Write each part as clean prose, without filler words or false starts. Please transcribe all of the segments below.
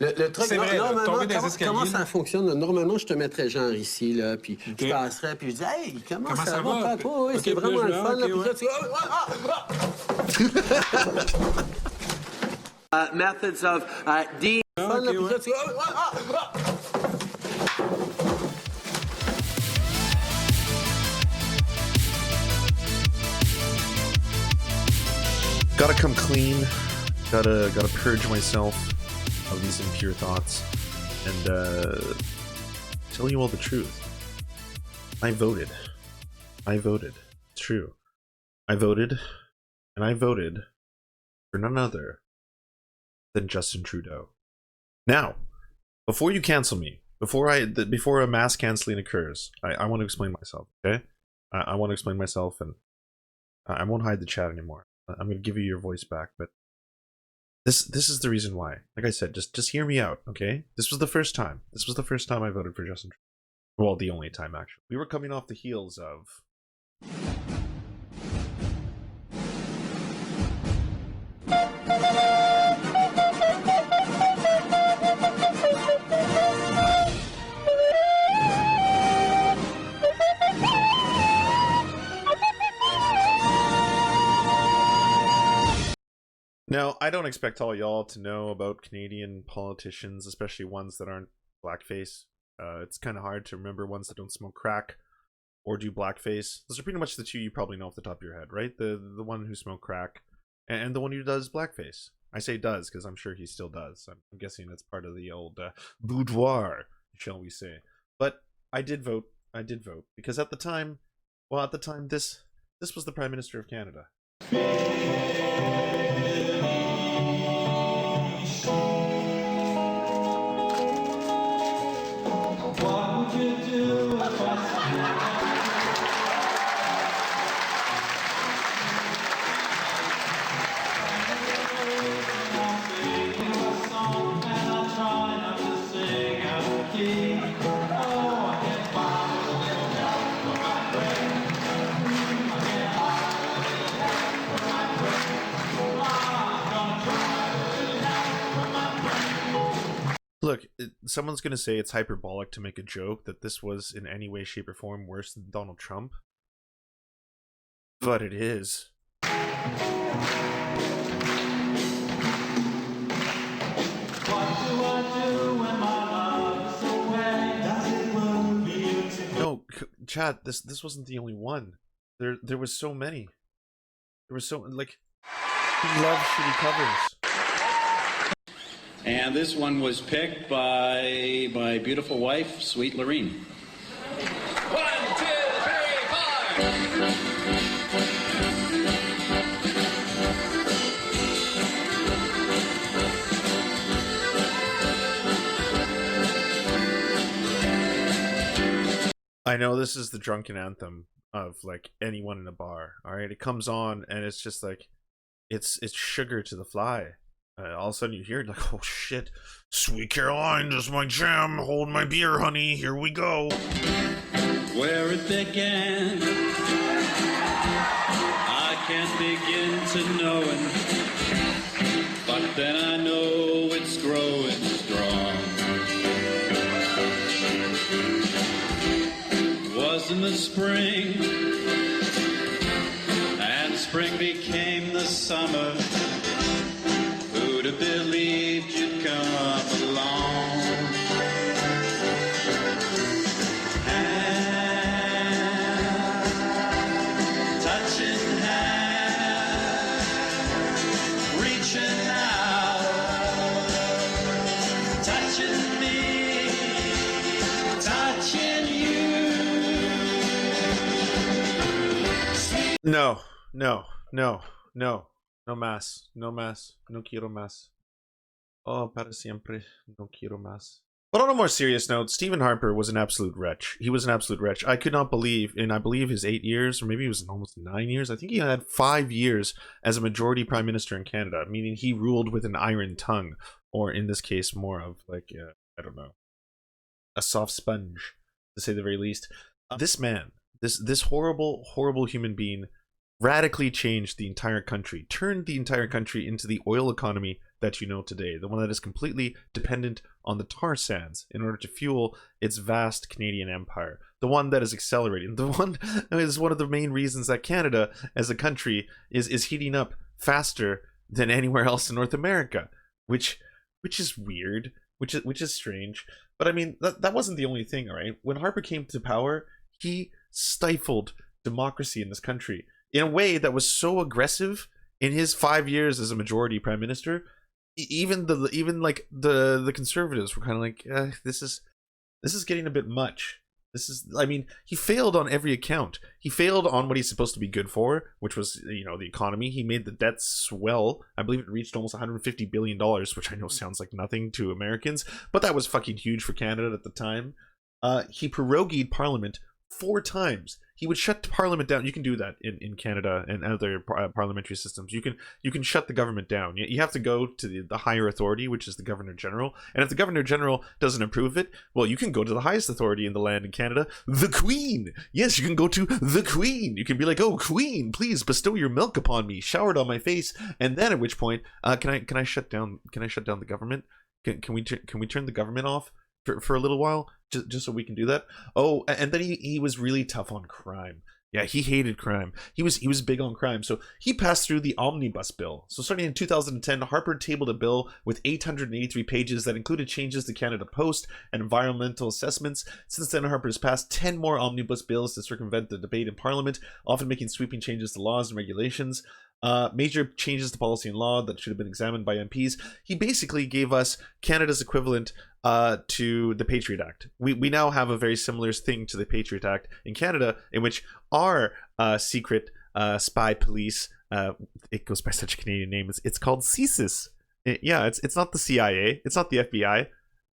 Le truc, C'est vrai, normalement, tomber des escaliers. comment ça fonctionne? Normalement, je te mettrais genre ici, là, puis je passerais, puis je dis, hey, comment ça va, papa? Oui, c'est vraiment le fun, là. Puis là, tu methods of fun, là, puis là, tu Gotta come clean. Gotta purge myself of these impure thoughts and tell you all the truth. I voted. It's true. I voted, and I voted for none other than Justin Trudeau. Now, before you cancel me, before a mass canceling occurs, I want to explain myself. Okay, I want to explain myself, and I won't hide the chat anymore. I'm going to give you your voice back, but this is the reason why. Like I said, just hear me out, okay? This was the first time. This was the first time I voted for Justin Trudeau. Well, the only time, actually. We were coming off the heels of... Now, I don't expect all y'all to know about Canadian politicians, especially ones that aren't blackface. It's kind of hard to remember ones that don't smoke crack or do blackface. Those are pretty much the two you probably know off the top of your head, right? The one who smoked crack and the one who does blackface. I say does because I'm sure he still does. I'm guessing it's part of the old boudoir, shall we say. But I did vote. Because at the time, this was the Prime Minister of Canada. Look, someone's going to say it's hyperbolic to make a joke that this was in any way, shape, or form worse than Donald Trump. But it is. No, chat, this wasn't the only one. There was so many. There was so, like, he loves shitty covers. And this one was picked by my beautiful wife, Sweet Lorene. 1, 2, 3, 4. I know this is the drunken anthem of like anyone in a bar. All right, it comes on and it's just like it's sugar to the fly. All of a sudden you hear it like, oh shit, Sweet Caroline is my jam, hold my beer honey, here we go. Where it began, I can't begin to knowing, but then I know it's growing strong. Was in the spring, and spring became the summer. Who'd have believed you'd come along? Hand, touching hand, reaching out, touching me, touching you. No más, no quiero más. Oh, para siempre, no quiero más. But on a more serious note, Stephen Harper was an absolute wretch. He was an absolute wretch. I could not believe, in I believe his 8 years, or maybe it was almost 9 years, I think he had 5 years as a majority prime minister in Canada, meaning he ruled with an iron tongue, or in this case, more of like, I don't know, a soft sponge, to say the very least. This man, this horrible, horrible human being, radically changed the entire country, turned the entire country into the oil economy that you know today, the one that is completely dependent on the tar sands in order to fuel its vast Canadian empire, the one that is accelerating, the one that is one of the main reasons that Canada as a country is heating up faster than anywhere else in North America, which is weird, which is strange. But I mean, that wasn't the only thing, all right? When Harper came to power, he stifled democracy in this country in a way that was so aggressive in his 5 years as a majority prime minister. Even the conservatives were kind of like, this is getting a bit much. I mean, he failed on every account. He failed on what he's supposed to be good for, which was, the economy. He made the debt swell. I believe it reached almost $150 billion, which I know sounds like nothing to Americans, but that was fucking huge for Canada at the time. He prorogued Parliament 4 times. He would shut Parliament down. You can do that in Canada and other parliamentary systems. You can shut the government down. You have to go to the higher authority, which is the Governor General. And if the Governor General doesn't approve it, well, you can go to the highest authority in the land in Canada, the Queen. Yes, you can go to the Queen. You can be like, oh, Queen, please bestow your milk upon me, showered on my face. And then at which point, can I shut down the government? Can we turn the government off for a little while, just so we can do that? Oh, and then he was really tough on crime. Yeah, he hated crime. He was big on crime. So he passed through the Omnibus Bill. So starting in 2010, Harper tabled a bill with 883 pages that included changes to Canada Post and environmental assessments. Since then, Harper has passed 10 more omnibus bills to circumvent the debate in Parliament, often making sweeping changes to laws and regulations. Major changes to policy and law that should have been examined by MPs. He basically gave us Canada's equivalent to the Patriot Act. We now have a very similar thing to the Patriot Act in Canada, in which our secret spy police, it goes by such a Canadian name, it's called CSIS. It's not the CIA, it's not the FBI,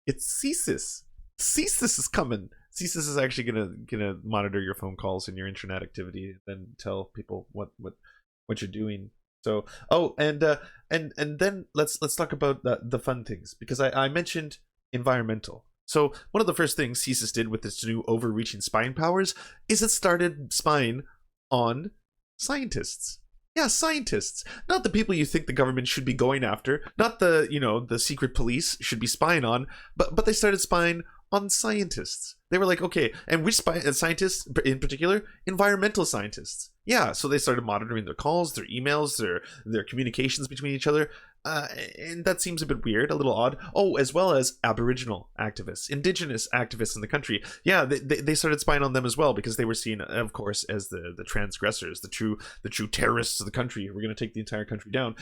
it's CSIS. CSIS is coming. CSIS is actually gonna monitor your phone calls and your internet activity, and then tell people what you're doing. So and then let's talk about the fun things, because I mentioned environmental. So one of the first things CSIS did with its new overreaching spying powers is it started spying on scientists. Yeah, scientists. Not the people you think the government should be going after, not the secret police should be spying on, but they started spying on scientists. They were like, okay, and which scientists in particular? Environmental scientists. Yeah, so they started monitoring their calls, their emails, their communications between each other, and that seems a bit weird, a little odd. Oh, as well as Aboriginal activists, Indigenous activists in the country. Yeah, they started spying on them as well, because they were seen, of course, as the transgressors, the true terrorists of the country. We're going to take the entire country down.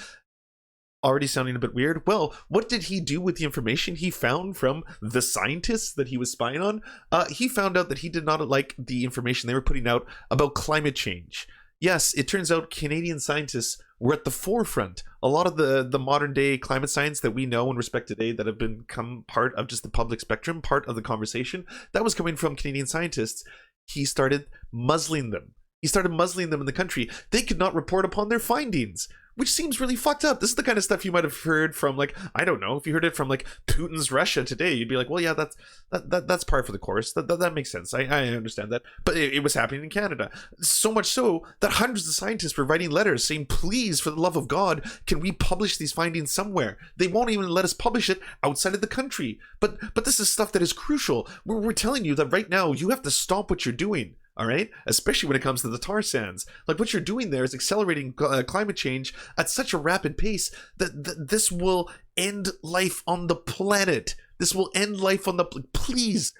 Already sounding a bit weird. Well, what did he do with the information he found from the scientists that he was spying on? He found out that he did not like the information they were putting out about climate change. Yes, it turns out Canadian scientists were at the forefront. A lot of the modern day climate science that we know and respect today that have become part of just the public spectrum, part of the conversation, that was coming from Canadian scientists. He started muzzling them. He started muzzling them in the country. They could not report upon their findings, which seems really fucked up. This is the kind of stuff you might have heard from, like, I don't know, if you heard it from like Putin's Russia today, you'd be like, well, yeah, that's par for the course. That makes sense. I understand that. But it was happening in Canada. So much so that hundreds of scientists were writing letters saying, please, for the love of God, can we publish these findings somewhere? They won't even let us publish it outside of the country. But this is stuff that is crucial. We're telling you that right now you have to stop what you're doing. All right, especially when it comes to the tar sands. Like, what you're doing there is accelerating climate change at such a rapid pace that this will end life on the planet. This will end life on the please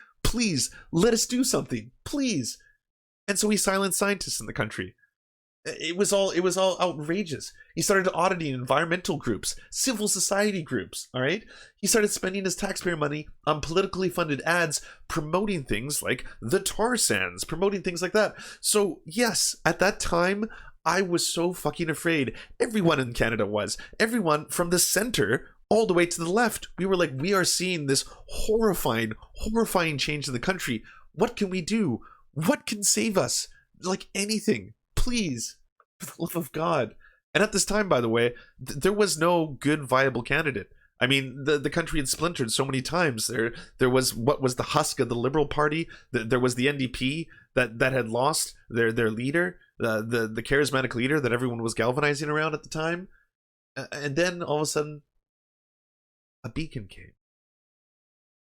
let us do something, please. And so he silenced scientists in the country. It was all outrageous. He started auditing environmental groups, civil society groups, all right? He started spending his taxpayer money on politically funded ads promoting things like the tar sands, promoting things like that. So yes, at that time, I was so fucking afraid. Everyone in Canada was. Everyone from the center all the way to the left. We were like, we are seeing this horrifying change in the country. What can we do? What can save us? Like anything. Please, for the love of God. And at this time, by the way, there was no good viable candidate. I mean, the country had splintered so many times. There was what was the husk of the Liberal Party. There was the NDP that had lost their leader, the charismatic leader that everyone was galvanizing around at the time. And then all of a sudden, a beacon came,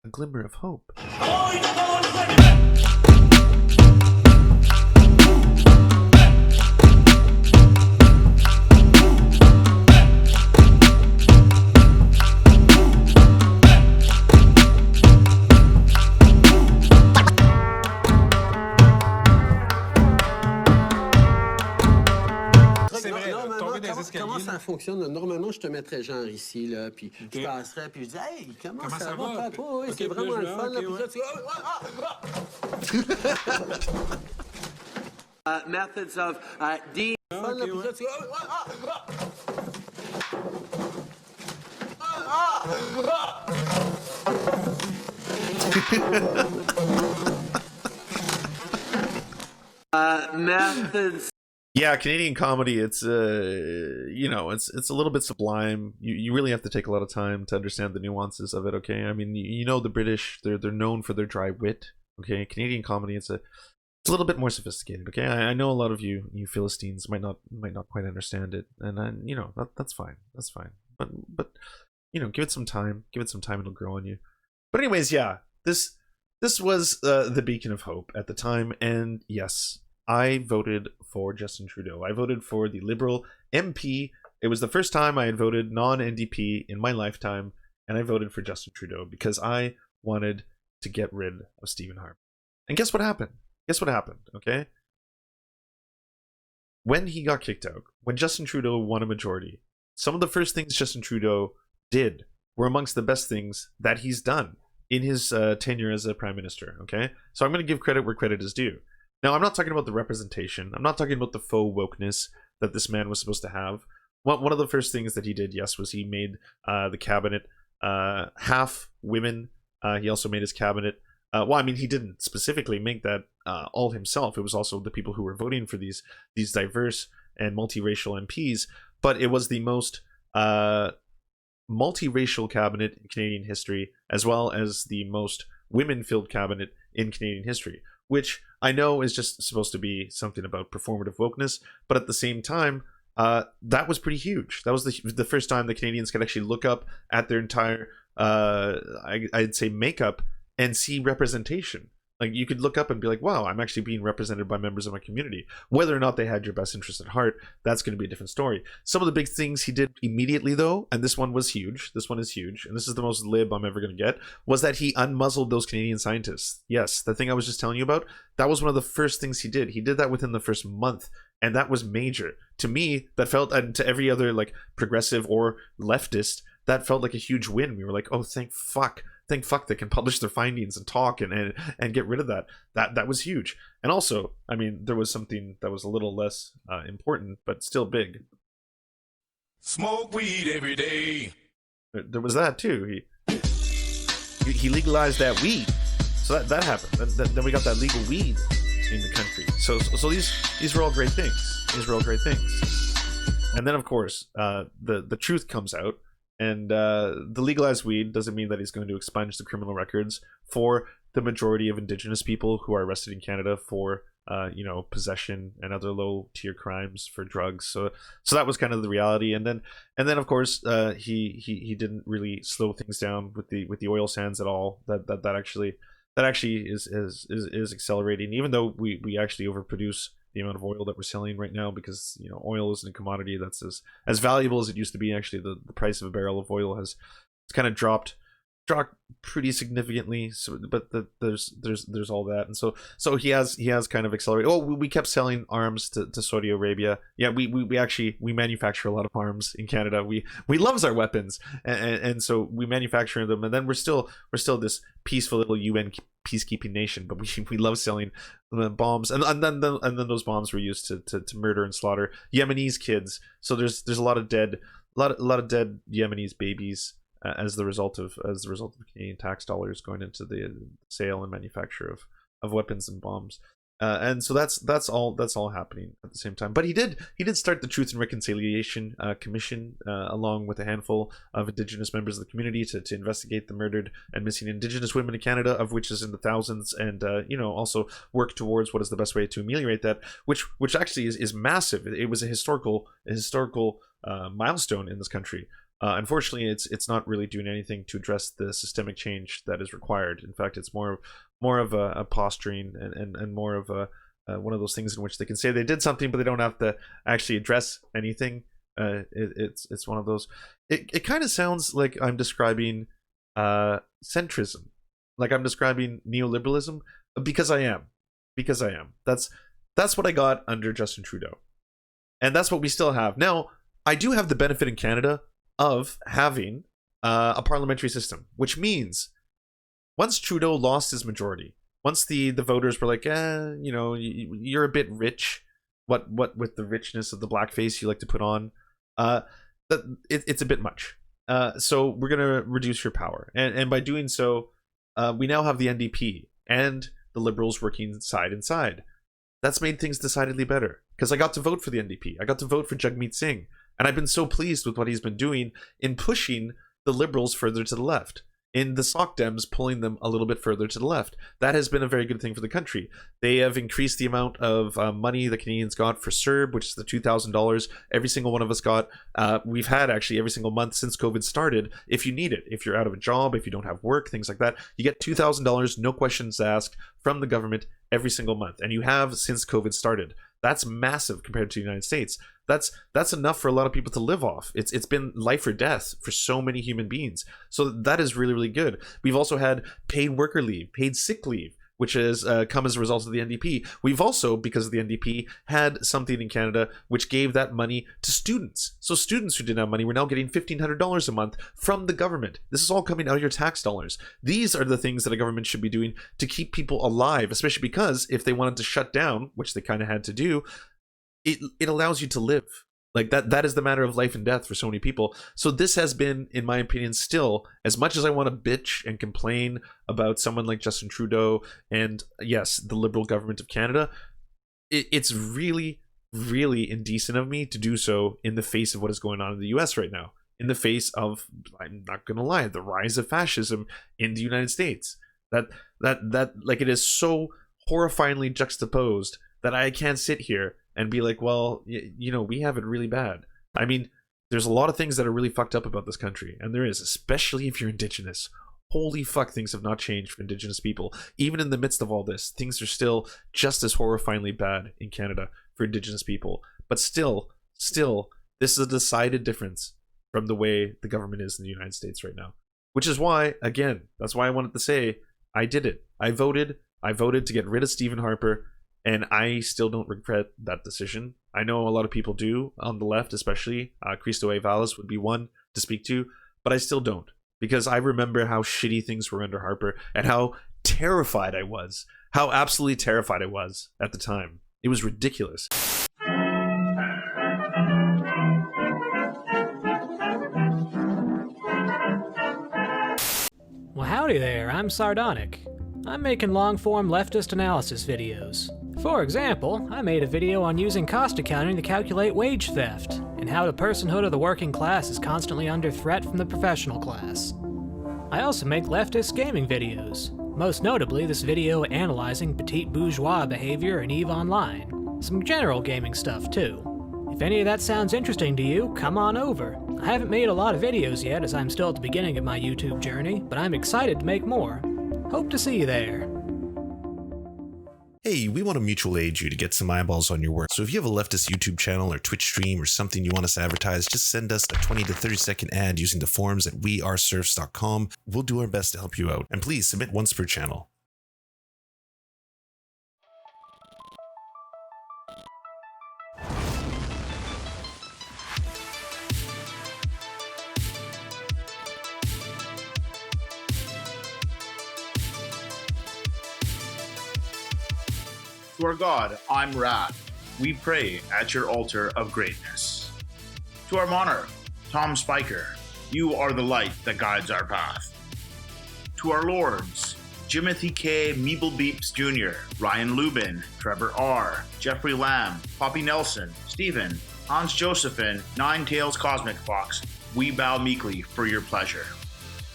a glimmer of hope. Comment ça fonctionne? Normalement, je te mettrais genre ici, là, puis je passerais, puis je dis, hey, comment ça va? Papa? Oui, c'est vraiment le fun, là. Puis là, tu methods of D. Methods. Yeah, Canadian comedy, it's you know, it's a little bit sublime. You really have to take a lot of time to understand the nuances of it, okay? I mean, you know, the British, they're known for their dry wit, okay? Canadian comedy, it's a little bit more sophisticated, okay? I know a lot of you Philistines might not quite understand it, and you know, that's fine. That's fine. But you know, give it some time, it'll grow on you. But anyways, yeah, this was the beacon of hope at the time, and yes, I voted for Justin Trudeau. I voted for the Liberal MP. It was the first time I had voted non-NDP in my lifetime, and I voted for Justin Trudeau because I wanted to get rid of Stephen Harper. And guess what happened? Okay? When he got kicked out, when Justin Trudeau won a majority, some of the first things Justin Trudeau did were amongst the best things that he's done in his tenure as a prime minister, okay? So I'm going to give credit where credit is due. Now, I'm not talking about the representation. I'm not talking about the faux wokeness that this man was supposed to have. One of the first things that he did, yes, was he made the cabinet half women. He also made his cabinet... well, I mean, he didn't specifically make that all himself. It was also the people who were voting for these diverse and multiracial MPs. But it was the most multiracial cabinet in Canadian history, as well as the most women-filled cabinet in Canadian history, which I know is just supposed to be something about performative wokeness, but at the same time, that was pretty huge. That was the first time the Canadians could actually look up at their entire, I'd say, makeup and see representation. Like, you could look up and be like, wow, I'm actually being represented by members of my community. Whether or not they had your best interest at heart, that's going to be a different story. Some of the big things he did immediately, though, and this one was huge, this one is huge, and this is the most lib I'm ever going to get, was that he unmuzzled those Canadian scientists. Yes, the thing I was just telling you about, that was one of the first things he did. He did that within the first month, and that was major. To me, that felt, and to every other, like, progressive or leftist, that felt like a huge win. We were like, oh, thank fuck they can publish their findings and talk and get rid of that. That was huge. And also, I mean, there was something that was a little less important, but still big. Smoke weed every day. There was that too. He legalized that weed, so that happened. Then we got that legal weed in the country. So these were all great things. And then of course, the truth comes out. And the legalized weed doesn't mean that he's going to expunge the criminal records for the majority of Indigenous people who are arrested in Canada for, you know, possession and other low-tier crimes for drugs. So that was kind of the reality. And then of course, he didn't really slow things down with the oil sands at all. That actually is accelerating, even though we actually overproduce the amount of oil that we're selling right now, because, you know, oil isn't a commodity that's as valuable as it used to be. Actually, the price of a barrel of oil has kind of dropped pretty significantly. So, but there's all that, and so he has kind of accelerated. Oh, we kept selling arms to Saudi Arabia. Yeah, we actually manufacture a lot of arms in Canada. We loves our weapons, and so we manufacture them, and then we're still this peaceful little UN peacekeeping nation, but we love selling bombs, and then those bombs were used to murder and slaughter Yemenis kids. So there's a lot of dead Yemenis babies as the result of Canadian tax dollars going into the sale and manufacture of weapons and bombs. And so that's all happening at the same time. But he did start the Truth and Reconciliation Commission along with a handful of Indigenous members of the community to investigate the murdered and missing Indigenous women in Canada, of which is in the thousands, and also work towards what is the best way to ameliorate that, which actually is massive. It was a historical milestone in this country. Unfortunately, it's not really doing anything to address the systemic change that is required. In fact, it's more of a posturing and more of a one of those things in which they can say they did something, but they don't have to actually address anything. It's one of those. It kind of sounds like I'm describing centrism, like I'm describing neoliberalism, because I am. That's what I got under Justin Trudeau, and that's what we still have now. I do have the benefit in Canada of having a parliamentary system, which means once Trudeau lost his majority, once the voters were like, you're a bit rich, what with the richness of the blackface you like to put on, it's a bit much. So we're gonna reduce your power, and by doing so, we now have the NDP and the Liberals working side and side. That's made things decidedly better, because I got to vote for the NDP. I got to vote for Jagmeet Singh. And I've been so pleased with what he's been doing in pushing the Liberals further to the left, in the Soc Dems pulling them a little bit further to the left. That has been a very good thing for the country. They have increased the amount of money the Canadians got for CERB, which is the $2,000 every single one of us got. We've had actually every single month since COVID started. If you need it, if you're out of a job, if you don't have work, things like that, you get $2,000, no questions asked, from the government every single month. And you have since COVID started. That's massive compared to the United States. That's enough for a lot of people to live off. It's been life or death for so many human beings. So that is really, really good. We've also had paid worker leave, paid sick leave, which has come as a result of the NDP. We've also, because of the NDP, had something in Canada which gave that money to students. So students who didn't have money were now getting $1,500 a month from the government. This is all coming out of your tax dollars. These are the things that a government should be doing to keep people alive, especially because if they wanted to shut down, which they kind of had to do, it allows you to live. Like that is the matter of life and death for so many people. So this has been, in my opinion, still, as much as I want to bitch and complain about someone like Justin Trudeau and, yes, the Liberal government of Canada, it's really, really indecent of me to do so in the face of what is going on in the US right now, in the face of, I'm not gonna lie, the rise of fascism in the United States. That like, it is so horrifyingly juxtaposed that I can't sit here and be like, well, we have it really bad. I mean, there's a lot of things that are really fucked up about this country, and there is, especially if you're Indigenous. Holy fuck, things have not changed for Indigenous people. Even in the midst of all this, things are still just as horrifyingly bad in Canada for Indigenous people. But still, this is a decided difference from the way the government is in the United States right now. Which is why, again, that's why I wanted to say, I did it. I voted to get rid of Stephen Harper, and I still don't regret that decision. I know a lot of people do, on the left especially. Cristo A. Valles would be one to speak to, but I still don't. Because I remember how shitty things were under Harper, and how terrified I was. How absolutely terrified I was at the time. It was ridiculous. Well, howdy there, I'm Sardonic. I'm making long-form leftist analysis videos. For example, I made a video on using cost accounting to calculate wage theft, and how the personhood of the working class is constantly under threat from the professional class. I also make leftist gaming videos, most notably this video analyzing petite bourgeois behavior in EVE Online. Some general gaming stuff too. If any of that sounds interesting to you, come on over. I haven't made a lot of videos yet as I'm still at the beginning of my YouTube journey, but I'm excited to make more. Hope to see you there. Hey, we want to mutual aid you to get some eyeballs on your work. So if you have a leftist YouTube channel or Twitch stream or something you want us to advertise, just send us a 20 to 30 second ad using the forums at weareserfs.com. We'll do our best to help you out. And please submit once per channel. To our God, I'm Rad. We pray at your altar of greatness. To our monarch, Tom Spiker, you are the light that guides our path. To our lords, Jimothy K. Meeble Beeps Jr., Ryan Lubin, Trevor R., Jeffrey Lamb, Poppy Nelson, Stephen, Hans Josephine, Nine Tails Cosmic Fox, we bow meekly for your pleasure.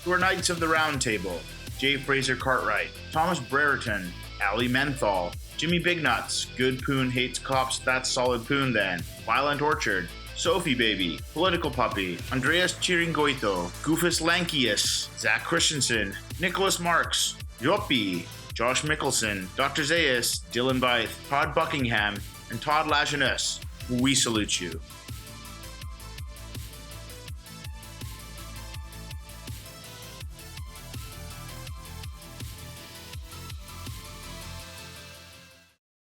To our Knights of the Round Table, J. Fraser Cartwright, Thomas Brereton, Ali Menthol, Jimmy Bignuts, Good Poon Hates Cops, That's Solid Poon Then, Violent Orchard, Sophie Baby, Political Puppy, Andreas Chiringoito, Goofus Lankius, Zach Christensen, Nicholas Marks, Joppy, Josh Mickelson, Dr. Zayas, Dylan Byth, Todd Buckingham, and Todd Lajeunesse. We salute you.